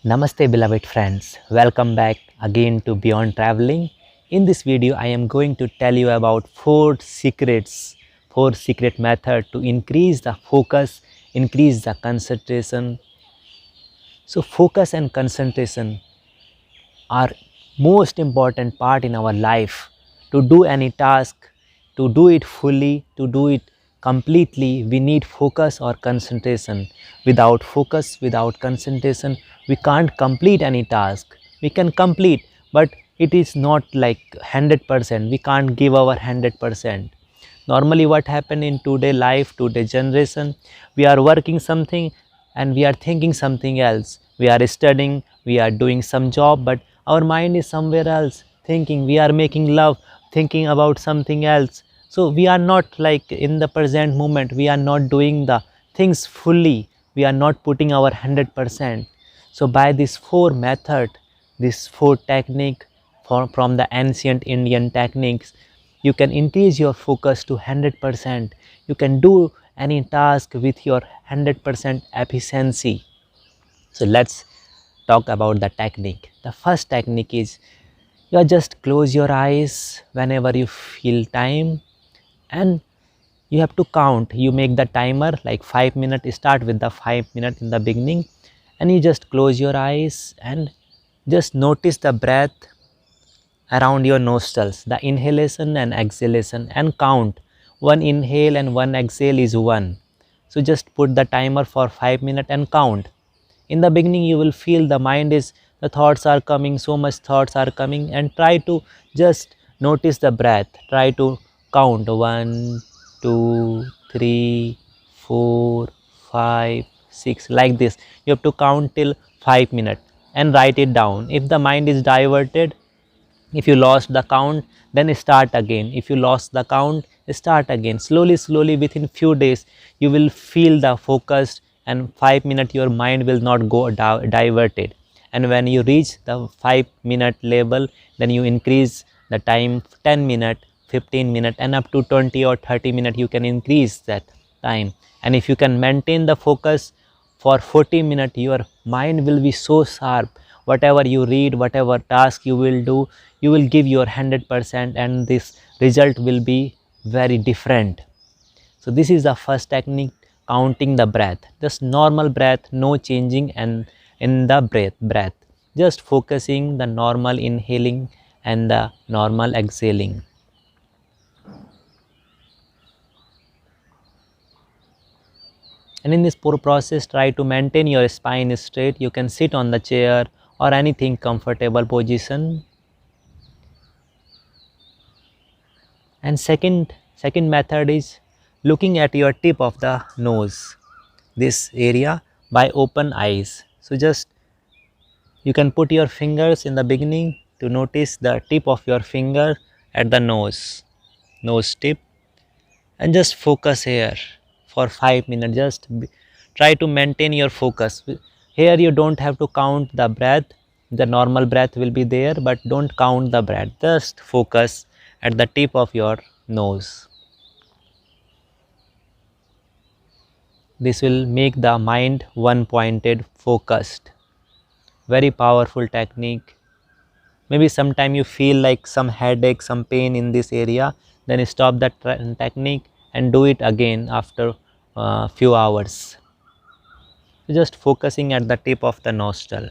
Namaste beloved friends, welcome back again to Beyond Traveling. In this video I am going to tell you about four secret method to increase the focus, increase the concentration. So focus and concentration are most important part in our life. To do any task, to do it fully, to do it completely, we need focus or concentration. Without focus, without concentration, we can't complete any task. We can complete, but it is not like 100%. We can't give our 100%. Normally what happen in today life, today generation, we are working something and we are thinking something else. We are studying, we are doing some job, but our mind is somewhere else thinking. We are making love, thinking about something else. So we are not like in the present moment. We are not doing the things fully. We are not putting our 100%. So by this four method, this four technique from the ancient Indian techniques, you can increase your focus to 100%. You can do any task with your 100% efficiency. So let's talk about the technique. The first technique is you just close your eyes whenever you feel time, and you have to count. You make the timer like 5 minutes, start with the 5 minutes in the beginning, and you just close your eyes and just notice the breath around your nostrils, the inhalation and exhalation, and count. One inhale and one exhale is one. So just put the timer for 5 minutes and count. In the beginning you will feel the mind is, the thoughts are coming, so much thoughts are coming, and try to just notice the breath. Try to count 1, 2, 3, 4, 5, 6, like this. You have to count till 5 minutes and write it down. If the mind is diverted, if you lost the count, then start again. If you lost the count, start again. Slowly within few days you will feel the focused, and 5 minutes your mind will not go diverted. And when you reach the 5 minute level, then you increase the time 10 minutes, 15 minutes, and up to 20 or 30 minutes you can increase that time. And if you can maintain the focus for 40 minutes, your mind will be so sharp. Whatever you read, whatever task you will do, you will give your 100%, and this result will be very different. So this is the first technique, counting the breath. Just normal breath, no changing, and in the breath, just focusing the normal inhaling and the normal exhaling. And in this process, try to maintain your spine straight. You can sit on the chair or anything comfortable position. And second method is looking at your tip of the nose, this area, by open eyes. So just you can put your fingers in the beginning to notice the tip of your finger at the nose tip, and just focus here for 5 minutes. Just try to maintain your focus. Here you don't have to count the breath. The normal breath will be there, but don't count the breath. Just focus at the tip of your nose. This will make the mind one pointed, focused. Very powerful technique. Maybe sometime you feel like some headache, some pain in this area, then stop that technique and do it again after few hours. Just focusing at the tip of the nostril.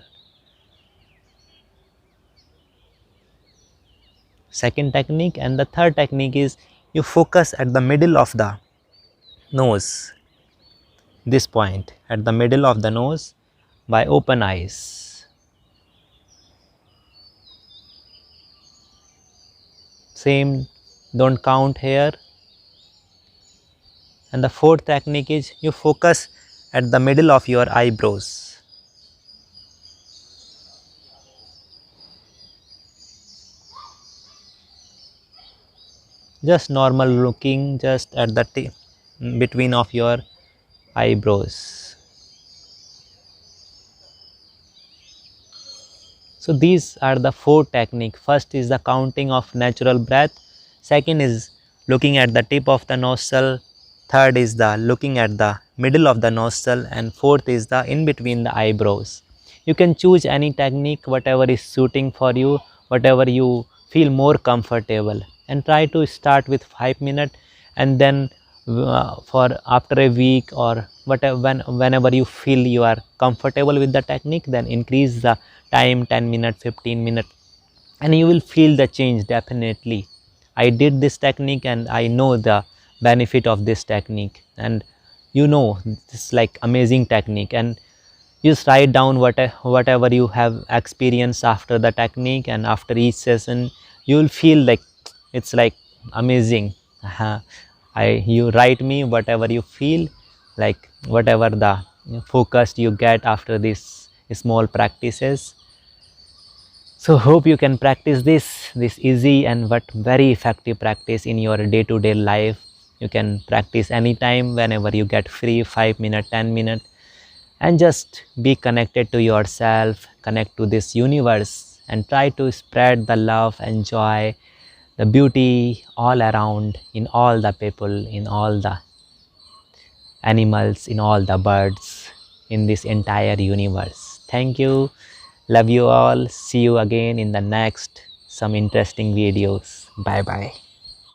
Second technique. And the third technique is you focus at the middle of the nose, this point at the middle of the nose, by open eyes. Same, don't count here. And the fourth technique is you focus at the middle of your eyebrows. Just normal looking, just at the tip between of your eyebrows. So these are the four techniques. First is the counting of natural breath. Second is looking at the tip of the nostril. Third is the looking at the middle of the nostril, and fourth is the in between the eyebrows. You can choose any technique, whatever is suiting for you, whatever you feel more comfortable, and try to start with 5 minutes, and then for after a week or whatever, whenever you feel you are comfortable with the technique, then increase the time, 10 minutes, 15 minutes, and you will feel the change definitely. I did this technique and I know the benefit of this technique, and you know this is like amazing technique. And you just write down whatever you have experienced after the technique, and after each session you will feel like it's like amazing. You write me whatever you feel, like whatever the focus you get after these small practices. So hope you can practice this easy and but very effective practice in your day-to-day life. You can practice anytime whenever you get free, 5 minutes, 10 minutes, and just be connected to yourself, connect to this universe, and try to spread the love and joy, the beauty all around, in all the people, in all the animals, in all the birds, in this entire universe. Thank you. Love you all. See you again in the next some interesting videos. Bye bye.